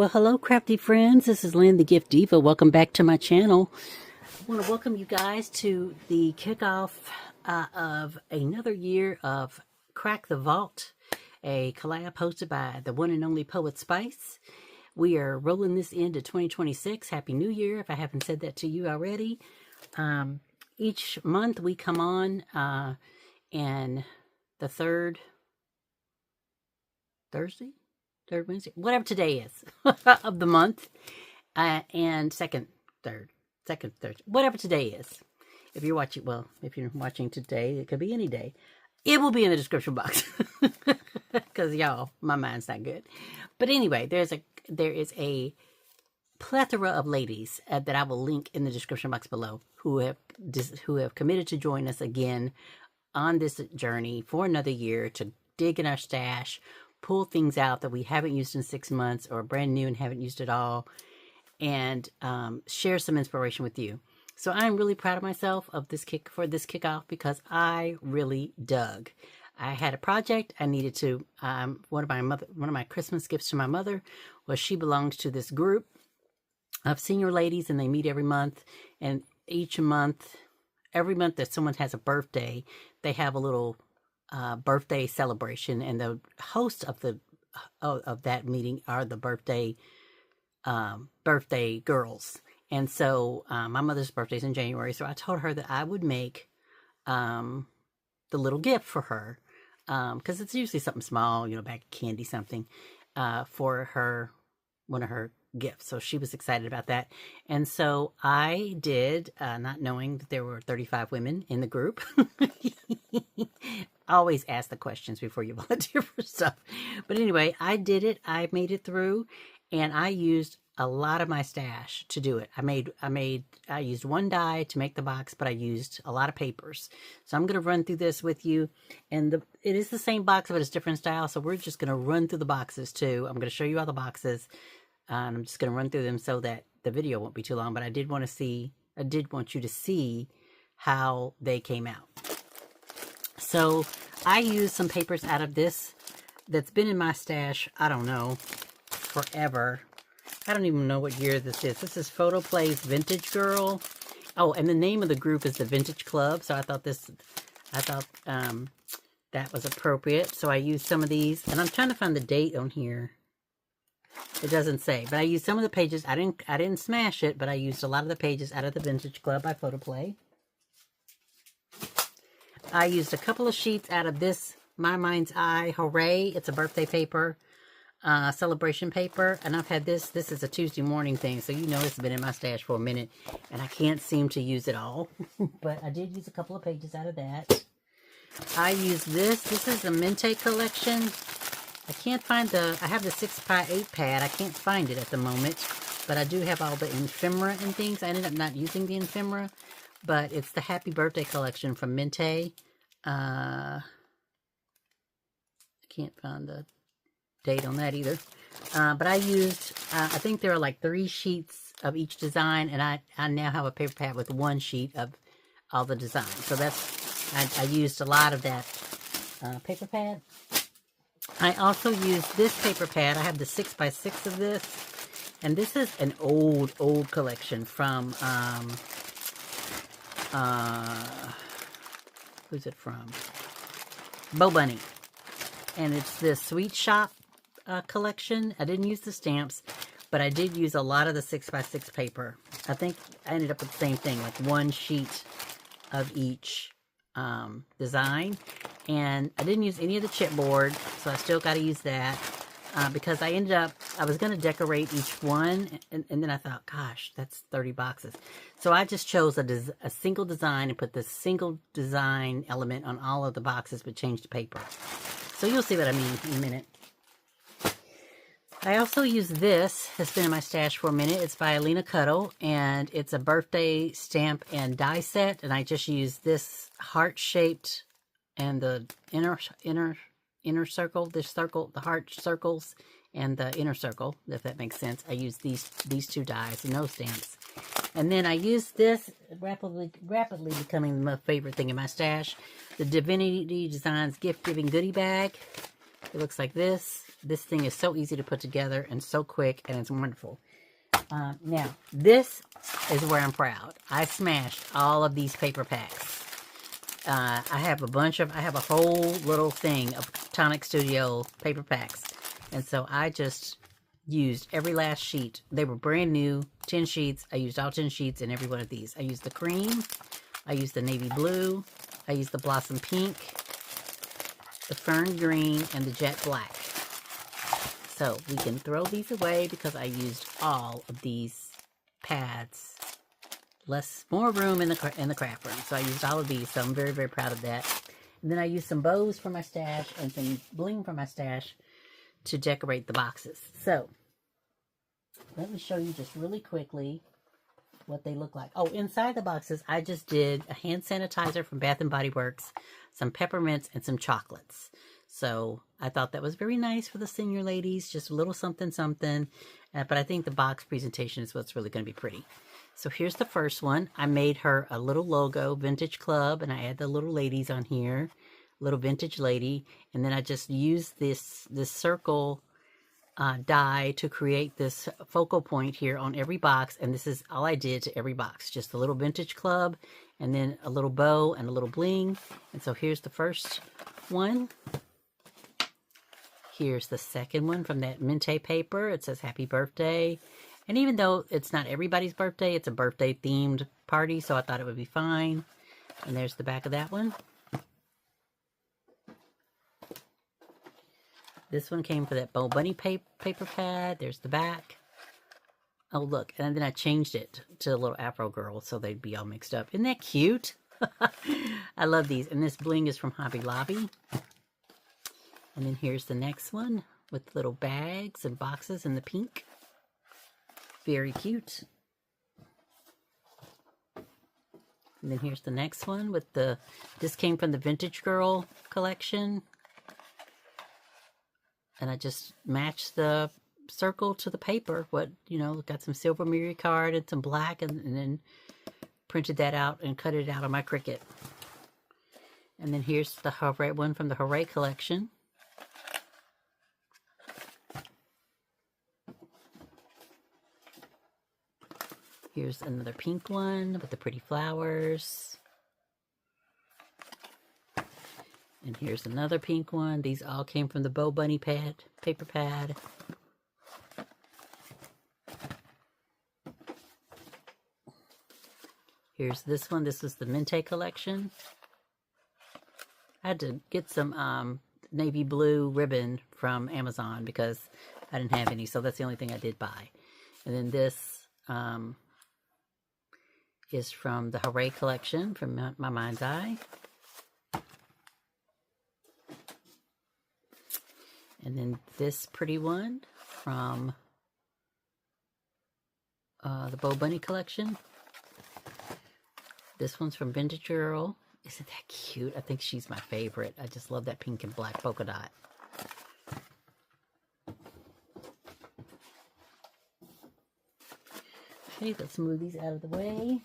Well, hello, crafty friends. This is Lynn, the Gift Diva. Welcome back to my channel. I want to welcome you guys to the kickoff of another year of Crack the Vault, a collab hosted by the one and only Poetspice. We are rolling this into 2026. Happy New Year, if I haven't said that to you already. Each month we come on and the third Wednesday, whatever today is of the month, and second Thursday, whatever today is. If you're watching today, it could be any day. It will be in the description box because y'all, my mind's not good. But anyway, there is a plethora of ladies that I will link in the description box below who have committed to join us again on this journey for another year to dig in our stash, pull things out that we haven't used in 6 months or brand new and haven't used at all, and share some inspiration with you. So I'm really proud of myself of this kickoff because I really dug. I had a project I needed to. One of my Christmas gifts to my mother was she belongs to this group of senior ladies, and they meet every month. And every month that someone has a birthday, they have a little birthday celebration, and the host of that meeting are the birthday girls. And so my mother's birthday is in January, so I told her that I would make the little gift for her, because it's usually something small, a bag of candy, something for her, one of her gifts. So she was excited about that. And so I did, not knowing that there were 35 women in the group. Always ask the questions before you volunteer for stuff. But anyway, I did it. I made it through, and I used a lot of my stash to do it. I used one die to make the box, but I used a lot of papers. So I'm going to run through this with you. And it is the same box, but it's different style. So we're just going to run through the boxes too. I'm going to show you all the boxes. I'm just going to run through them so that the video won't be too long. But I did want you to see how they came out. So I used some papers out of this that's been in my stash, I don't know, forever. I don't even know what year this is. This is Photo Plays Vintage Girl. Oh, and the name of the group is the Vintage Club. So I thought that was appropriate. So I used some of these, and I'm trying to find the date on here. It doesn't say, but I used some of the pages. I didn't smash it, but I used a lot of the pages out of the Vintage Club by Photoplay. I used a couple of sheets out of this My Mind's Eye Hooray. It's a birthday paper, celebration paper, and I've had this. This is a Tuesday morning thing, so it's been in my stash for a minute, and I can't seem to use it all. But I did use a couple of pages out of that. I used this. This is the Mente collection. I can't find I have the 6x8 pad. I can't find it at the moment, but I do have all the ephemera and things. I ended up not using the ephemera, but it's the Happy Birthday collection from Mente. I can't find the date on that either. But I used, I think there are like 3 sheets of each design, and I now have a paper pad with 1 sheet of all the designs. So I used a lot of that paper pad. I also used this paper pad. I have the 6x6 of this, and this is an old collection from, who's it from? Bo Bunny. And it's this Sweet Shop collection. I didn't use the stamps, but I did use a lot of the 6x6 paper. I think I ended up with the same thing, like 1 sheet of each design. And I didn't use any of the chipboard, so I still got to use that because I was going to decorate each one, and then I thought, gosh, that's 30 boxes. So I just chose a single design and put the single design element on all of the boxes, but changed the paper. So you'll see what I mean in a minute. I also use this. It's been in my stash for a minute. It's by Alina Cuddle, and it's a birthday stamp and die set, and I just used this heart-shaped and the inner circle, the heart circles, and the inner circle, if that makes sense. I used these 2 dies, no stamps. And then I used this, rapidly becoming my favorite thing in my stash, the Divinity Designs Gift Giving Goodie Bag. It looks like this. This thing is so easy to put together and so quick, and it's wonderful. Now, this is where I'm proud. I smashed all of these paper packs. I have a whole little thing of Tonic Studio paper packs. And so I just used every last sheet. They were brand new, 10 sheets. I used all 10 sheets in every one of these. I used the cream. I used the navy blue. I used the blossom pink, the fern green, and the jet black. So we can throw these away because I used all of these pads. More room in the craft room. So I used all of these. So I'm very, very proud of that. And then I used some bows from my stash and some bling from my stash to decorate the boxes. So let me show you just really quickly what they look like. Oh, inside the boxes, I just did a hand sanitizer from Bath & Body Works, some peppermints, and some chocolates. So I thought that was very nice for the senior ladies, just a little something, something. But I think the box presentation is what's really going to be pretty. So here's the first one. I made her a little logo, Vintage Club, and I add the little ladies on here, little vintage lady. And then I just used this circle die to create this focal point here on every box. And this is all I did to every box, just a little Vintage Club, and then a little bow and a little bling. And so here's the first one. Here's the second one from that Mente paper. It says happy birthday. And even though it's not everybody's birthday, it's a birthday themed party, so I thought it would be fine. And there's the back of that one. This one came for that Bo Bunny paper pad. There's the back. Oh, look. And then I changed it to a little Afro girl so they'd be all mixed up. Isn't that cute? I love these. And this bling is from Hobby Lobby. And then here's the next one with little bags and boxes in the pink. Very cute. And then here's the next one with this came from the Vintage Girl collection. And I just matched the circle to the paper. Got some silver mirror card and some black, and then printed that out and cut it out on my Cricut. And then here's the Hooray one from the Hooray collection. Here's another pink one with the pretty flowers. And here's another pink one. These all came from the Bo Bunny paper pad. Here's this one. This is the Mente collection. I had to get some navy blue ribbon from Amazon because I didn't have any, so that's the only thing I did buy. And then this is from the Hooray collection from My Mind's Eye. And then this pretty one from the Bo Bunny collection. This one's from Vintage Girl. Isn't that cute? I think she's my favorite. I just love that pink and black polka dot. Okay, let's move these out of the way.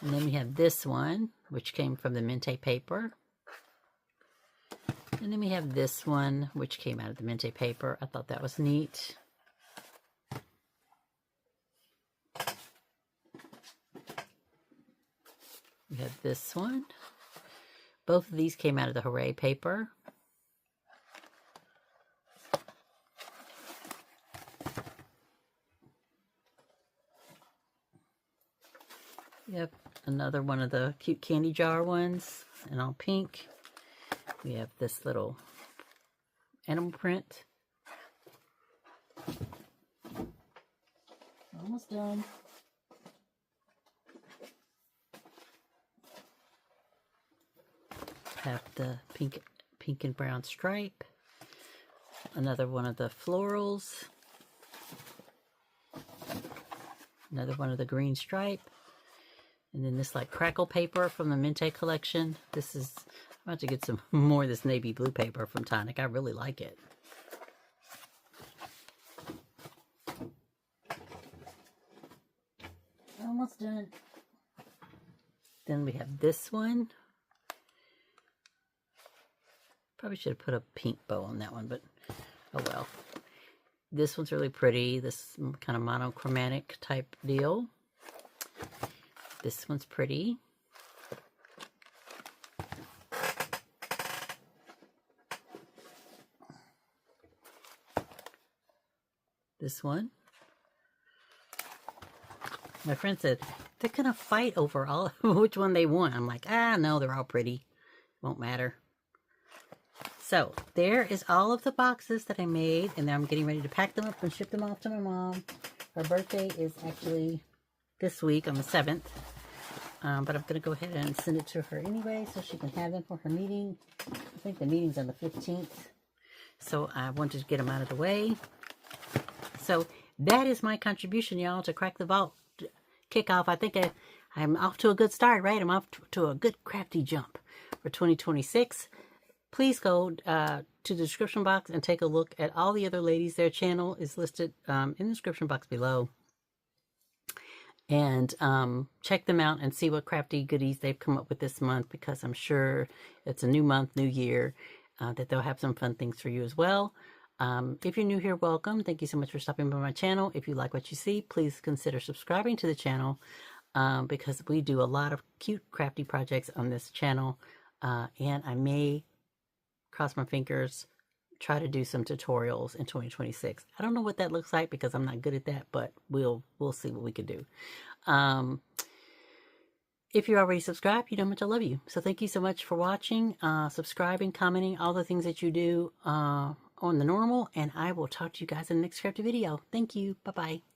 And then we have this one, which came from the Mente paper. And then we have this one, which came out of the Mente paper. I thought that was neat. We have this one. Both of these came out of the Hooray paper. Yep, another one of the cute candy jar ones, and all pink. We have this little animal print. Almost done. Have the pink and brown stripe. Another one of the florals. Another one of the green stripe. And then this like crackle paper from the Mente collection. This is, I'm about to get some more of this navy blue paper from Tonic. I really like it. almost done. Then we have this one. Probably should have put a pink bow on that one, but oh well. This one's really pretty. This kind of monochromatic type deal. This one's pretty. This one. My friend said, they're going to fight over all which one they want. I'm like, no, they're all pretty. Won't matter. So, there is all of the boxes that I made. And then I'm getting ready to pack them up and ship them off to my mom. Her birthday is actually this week on the 7th. But I'm going to go ahead and send it to her anyway so she can have them for her meeting. I think the meeting's on the 15th. So, I wanted to get them out of the way. So, that is my contribution, y'all, to Crack the Vault kickoff. I think I'm off to a good start, right? I'm off to a good crafty jump for 2026. Please go to the description box and take a look at all the other ladies. Their channel is listed in the description box below. And check them out and see what crafty goodies they've come up with this month, because I'm sure it's a new month, new year, that they'll have some fun things for you as well. If you're new here, welcome. Thank you so much for stopping by my channel. If you like what you see, please consider subscribing to the channel, because we do a lot of cute crafty projects on this channel. And I may, cross my fingers, try to do some tutorials in 2026. I don't know what that looks like because I'm not good at that, but we'll see what we can do. If you're already subscribed, you know how much I love you. So thank you so much for watching, subscribing, commenting, all the things that you do on the normal, and I will talk to you guys in the next crafty video. Thank you. Bye-bye.